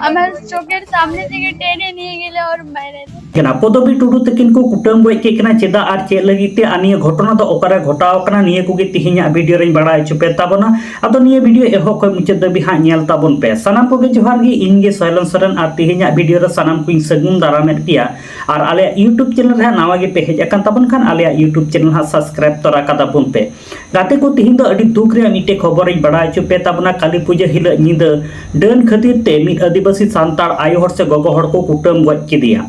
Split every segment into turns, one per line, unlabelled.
আমার চোখের সামনে থেকে টেনে নিয়ে গেলে ওর মেরে দেয়।
কেনা পদবী টুডু তकिन को कुटम गई के केना चेदा और चे लगिते आनिया घटना तो ओकरा घटाव कना निये कुगे तिहिnya वीडियो रे बड़ा चुपे ताबना अदो निये वीडियो एहो खय मुचे दबि हा नेल ताबन पे सनाम कोगे जोहार गे इनगे सैलन सरन और तिहिnya वीडियो रे सनाम कुइन सगुन दारामेट पिया और आले यूट्यूब चैनल रे नावा गे पे हेज अकन ताबन खान आले यूट्यूब चैनल हा सब्सक्राइब तोरा कदा बुन पे गाते को तिहिन दो अडी दुख रे मिटे खबर रे बड़ा चुपे ताबना काली पूजा हिल निद डन खातिर ते मिद आदिवासी सांतार आयो हर से गोगो हर को कुटम गज किदिया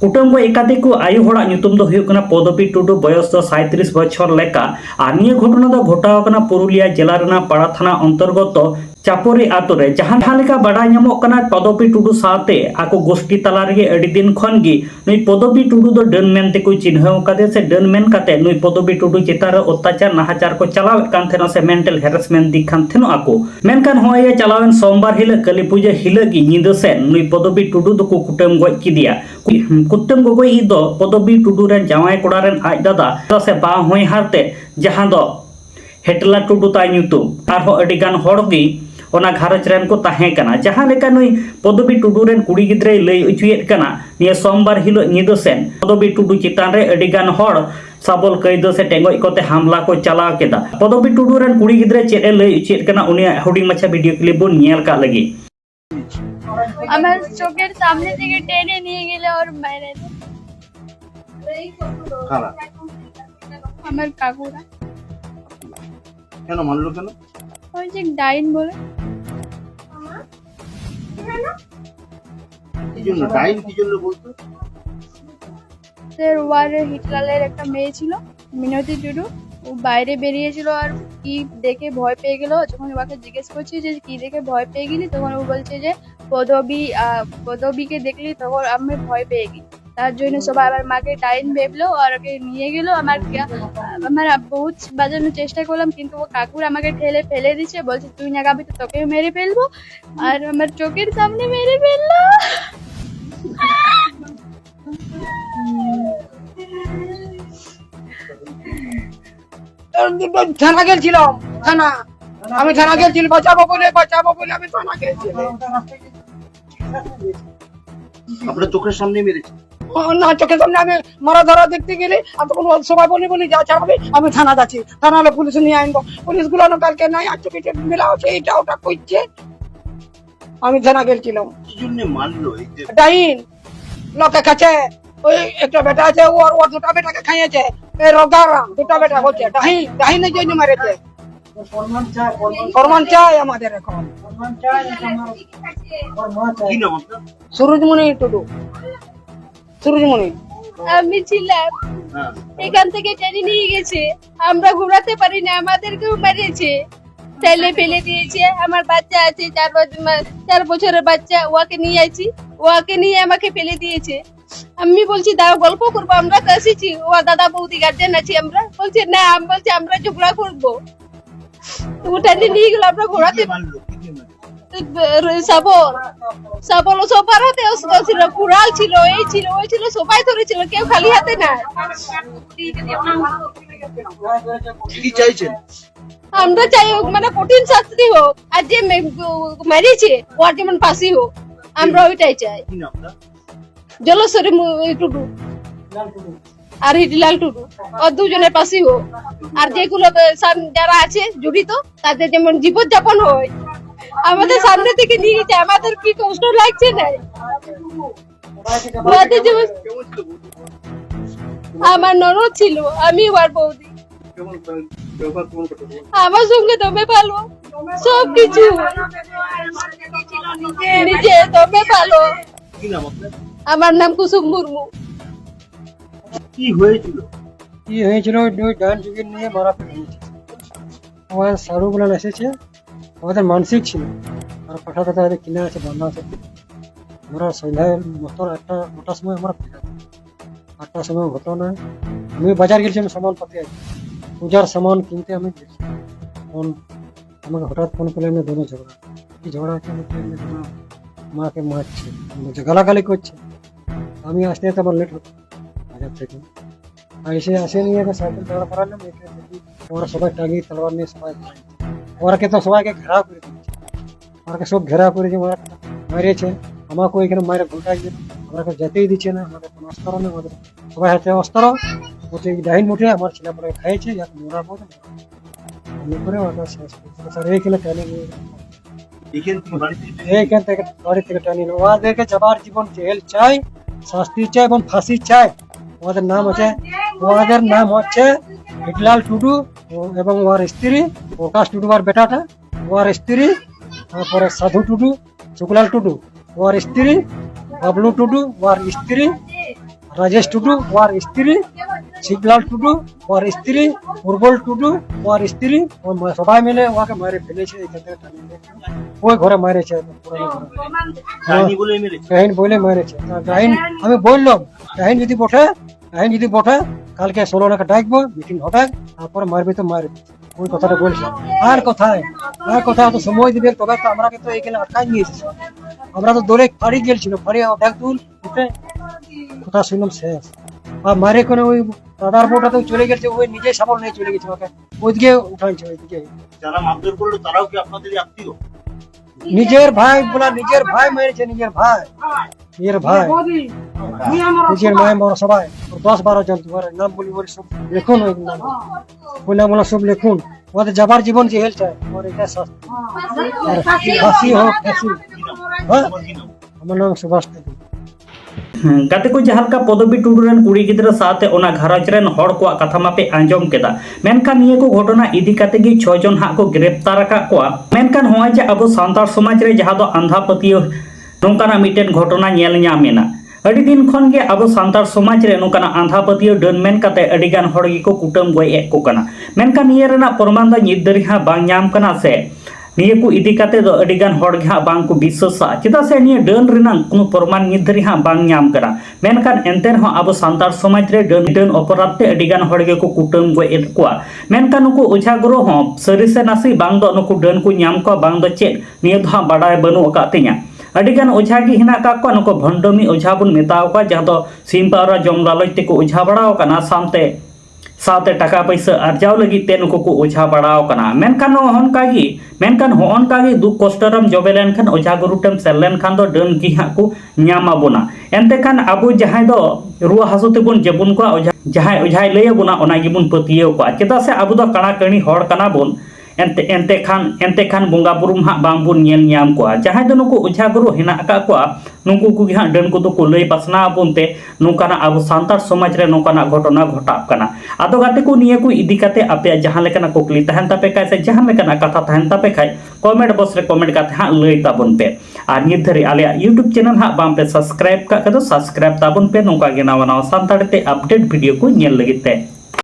कुटुम को एकाधिक को आयु हड़ा नुतुम दो हुयुक कना पदबी टुडू बयस दो 37 बछर लेका और निये घटना दो घटाव कना पुरुलिया जिला रेना पाड़ा थाना अंतर्गत चापोरी आतो रे जहां लेका बड़ा नामो कना पदबी टुडू साथे आको गोष्ठी तला रे अडी दिन खन गी नुई पदबी टुडू दो डन मेनते को चिन्हाव कादे से डन मेन काते नुई पदबी टुडू चेतार अत्याचार नाहाचार को चलाव कान थेना से मेंटल हेरेसमेंट दिखान थेनो आको मेनकान होय चलावन सोमवार हिल काली पूजा हिल गी निंद से नुई पदबी टुडू दो को कुटम गज किदिया कुटम गोगोई दो पदबी टुडू रे जावाय कोड़ा रेन आज दादा से बा होय हारते जहां दो हेटला टुडू ताय नुतुम आरो अडी गान होड़गी ओना घारज रेन को ताहे कना जहां लेका नुई पदबी टुडू रेन कुड़ी गिद्रे लई उचुयेत कना निया सोमवार हिलो निदो सेन पदबी टुडू चितान रे अडी गान होड़ सबल कैद से टेंगोय कोते हमला को चलाव केदा पदबी टुडू रेन कुड़ी गिद्रे चेत लई उचुयेत कना उनिया हुडिंग मछा वीडियो क्लिप बोन नेल का लगी
আমার চোখের সামনে থেকে টেনে নিয়ে গেলে ওর মেরে দেয়। আমার কাকুরা
কেন মানলো কেন?
ওই যে ডাইন বলে
কি জন্য ডাইন কি জন্য বলতো?
স্যার ওয়ারে হিটলারের একটা মেয়ে ছিল মিনতি টুডু ও বাইরে বেরিয়েছিল আর কি দেখে ভয় পেয়ে গেল যখন ওকে জিজ্ঞেস করছি যে কি দেখে ভয় পেয়ে গেলি তখন ও বলছে যে পদবীকে দেখলি তখন আমি ভয় পেয়ে গেলি তার জন্য সবাই আমার মাকে ডাইন ভেবলো আর ওকে নিয়ে গেল আমার বহুত বাজানোর চেষ্টা করলাম কিন্তু ও কাকুর আমাকে ঠেলে ফেলে দিচ্ছে বলছে তুই না গাবি তো তোকেও মেরে ফেলবো আর আমার চোখের সামনে মেরে ফেললো
থানা গেছিলাম আমি থানা গেছিলাম বাঁচাবো বলে আমি থানা গেছিলাম
আপনার চোখের সামনে মেরেছে?
না চোখের সামনে আমি মারা ধরা দেখতে গেলে আর তখন সবাই বলি যা ছাড়াবে আমি থানা যাচ্ছি থানা হলে পুলিশ নিয়ে আনবো পুলিশ গুলো কালকে নাই আর চোখে মেলা হচ্ছে এইটা ওটা করছে আমি থানা গেছিলাম
কি জন্য মানলো? এই যে
ডাইন লোকে কাছে ওই একটা বেটা আছে ওর দুটা বেটাকে খাইয়েছে এই রোগারাম দুটা বেটা হচ্ছে ডাইনের জন্য মেরেছে ফরমান চাই আমাদের এখন
কি নাম আপনার?
সুরজমণি টুডু সুরজমণি
আমি ছিলাম
হ্যাঁ
এখান থেকে টেনে নিয়ে গেছে আমরা ঘোরাতে পারি না আমাদেরকেও মেরেছে ঠেলে ফেলে দিয়েছে আমার বাচ্চা আছে 4 বছরের বাচ্চা ওকে নিয়ে আছি ওকে নিয়ে আমাকে ফেলে দিয়েছে আমি বলছি দাও গল্প করবো আমরা তো এসেছি ও দাদা বৌদি গার্জেন আছি আমরা বলছে না আমি বলছি আমরা ঝগড়া করবো টেনে নিয়ে গেল আমরা ঘোরাতে
মানলো কি দিয়ে মানলো?
সাবল সবার হাতে অস্ত্র ছিল কুড়াল ছিল এই ছিল ওই ছিল সবাই ধরেছিল কেউ খালি হাতে না
কি চাইছেন?
আমরা চাই মানে কঠিন শাস্তি হোক আর যে মেরেছে ওর যেমন ফাঁসি হোক আমরা ওইটাই চাই
কি নাম আপনার?
জলস্বরী টুডু আর হিটলাল টুডু ও দুজনের ফাঁসি হোক আর যেগুলো যারা আছে জড়িত তাদের যেমন জীবনযাপন হয় আমাদের সামনে থেকে নিয়ে গেছে আমাদের কি কষ্ট লাগছে না ওদের যেমন
কেমন ছিল বৌদি?
আমার ননদ ছিল আমি ওর বৌদি
কেমন ব্যবহার কেমন করতে বলুন?
আমার সঙ্গে দমে ভালো সব কিছু নিজে দমে ভালো
কি নাম আপনার?
আমার নাম কুসুম মুর্মু
কি হয়েছিল?
কি হয়েছিল ওই ডান যুগের নিয়ে মারাপিট হয়েছে আমার সারুগুলো এসেছে আমাদের মানসিক ছিল আর পাঠা কথা কিনে আছে বান্ধা আছে আমরা সন্ধ্যায় মতো 8টার সময় আমরা ফিরে 8টার সময় ঘটনা আমি বাজার গেছিলাম সামান পাতে পূজার সামান কিনতে আমি গেছি ফোন আমাকে হঠাৎ ফোন করলে আমি দোনো ঝগড়া কি ঝগড়া হচ্ছে মাকে মারছে গালাগালি করছে আমি আসতে তো আমার লেট হতো বাজার থেকে আসে নিয়ে সাইকেল দাঁড়া করালাম ওরা সবাই টাঙিয়ে তলোয়ার নিয়ে সবাই ওরাকে তো সবাইকে ঘেরাও করে দিয়েছে ওরাকে সব ঘেরাও করেছে ওরা মেরেছে আমাকে এখানে মায়ের ঘন্টায় গিয়ে আমাকে যেতেই দিচ্ছে না, আমাদের কোনো অস্ত্র নেই, আমাদের সবাই হাতে অস্ত্র বলছে ডাইন মুঠে আমার ছেলে পরে খাইছে যাকে মরাবো আমি করে ওটা শেষ করছে স্যার। এইখানে ট্রেনিং
এখান থেকে বাড়িতে
এইখান থেকে বাড়ি থেকে ট্রেনিং ওদেরকে যাবার জীবন জেল চাই, শাস্তি চাই এবং ফাঁসি চাই। ওদের নাম হচ্ছে হিটলাল টুডু এবং ওর স্ত্রী প্রকাশ টুডু আর বেটাটা, ওর স্ত্রী, তারপরে সাধু টুডু, শুক্লাল টুডু ওর স্ত্রী, বাবলু টুডু ওর স্ত্রী, রাজেশ টুডু ওর স্ত্রী, শিবলাল টুডু ওর স্ত্রী, উর্বল টুডু ওর স্ত্রী। সবাই মিলে ওকে মেরে ফেলেছে এখান থেকে টানিয়ে নিয়ে। ওই ঘরে মেরেছে পুরনো ঘরে।
ডাইনি বলে মেরেছে।
ডাইন বলে মেরেছে। ডাইন আমি বললাম ডাইন যদি বটে কালকে 16টাকে ডাকবো, মিটিং হবে, তারপরে মারবে তো মারবে। ওই কথাটা বলছে। আর কোথায় তো সময় দিবে, তবে তো আমরা তো এখানে আটকাই নিয়েছি। আমরা তো দৌড়ে ফাড়ি গেছিল, ফাড়ি একদম উঠে কথা শুনলাম শেষ। আর মারে কোনো ওই দাদার বউটাতে চলে গেছে, ওই নিজে সাবল নিয়ে চলে গেছে, ওকে ওইদিকে উঠাইছে ওইদিকে।
যারা মারধর করলো তারাও কি আপনাদের আত্মীয়?
নিজের ভাই মেরেছে, নিজের ভাই নিজের মায়ের বড় সবাই 10-12 জন। তোমার নাম বলি বলে সব লিখুন, ওই নাম সব লিখুন। ওদের যাবার জীবন জেল চায়, আমার এটা শাস্তি। আর ফাঁসি হোক ফাঁসি। হ্যাঁ, আমার নাম সুভাষ টুডু।
गाते को जहाँ का पदवी टुडू रेन कुड़ी गिद्रा साथे ओना घरज रेन हड़ को कथा मापे आंजम केदा मेनखान निये को घटना इदी काते गी 6 जन हा को ग्रेप्तार का कोआ मेनखान होय जे अब सांतार समाज रे जहाँ दो आंधा पतियो नोंकाना मिटेन घटना नेल ᱧᱟᱢᱮᱱᱟ अड़ी दिन खन गे अब सांतार समाज रे नोंकाना आंधा पतियो डन मेन काते अड़ी गान हड़ गी को कुटम गय एक को कना मेनखान निये रेना प्रमाण दा निदरी हा बांग ᱧᱟᱢ कना से निये को इदी काते दो अडिगान हड़ गे बांग को विश्वासा चेदा से निये डन रेना कोनो प्रमाण निदरी हा बांग ᱧᱟᱢ करा मेनखान एंतेन हो अब सांतार समाज रे डन अपराध ते अडिगान हड़ गे को कुटम गय एट कोआ मेनखान नुको ओझा गुरु हो सरी से नासी बांग दो नुको डन को ᱧᱟᱢ को बांग दो चेत निये दो बाडाय बनु अकाते냐 अडिगान ओझा गे हिना का को नुको भंडमी ओझा बुन मेताव का जहाँ दो सिम पावरा जम लालच ते को ओझा बड़ाव कना साथे टाका पैसा अर्जाव लगी ते नुको को ओझा बड़ाव कना मेनखान होन कागी दुख कष्टरम जबे लेनखान ओझा गुरु टेम सेल लेनखान दो डन गी हा को ᱧᱟᱢᱟ बोना एनते खान आबो जहां दो रुआ हासु ते बुन जेबुन को जहां ओझाय लय बोना ओना गिबुन पतियो को चेदा से आबो दो कणा कणी हड़ कना बोन एनते खान बोंगा बुरुम हा बांग बुन नेल ᱧᱟᱢ को जहां दो नुको ओझा गुरु हिना का को नुको को gi हा डन को तो को लय पासना बोनते नोकाना आबो सांतार समाज रे नोकाना घटना घटाप कना आदो गाते को निये को इदी काते आपे जहां लेकना कुकली तहन तापे काय से जहां लेकना कथा तहन तापे खाय कमेंट बॉक्स रे कमेंट काते हा लय ताबन पे आर नित धरी आले YouTube चैनल हा बाम पे सब्सक्राइब का कदो सब्सक्राइब ताबन पे नोका गे नावा नावा सांतार ते अपडेट वीडियो को नेल लगिते।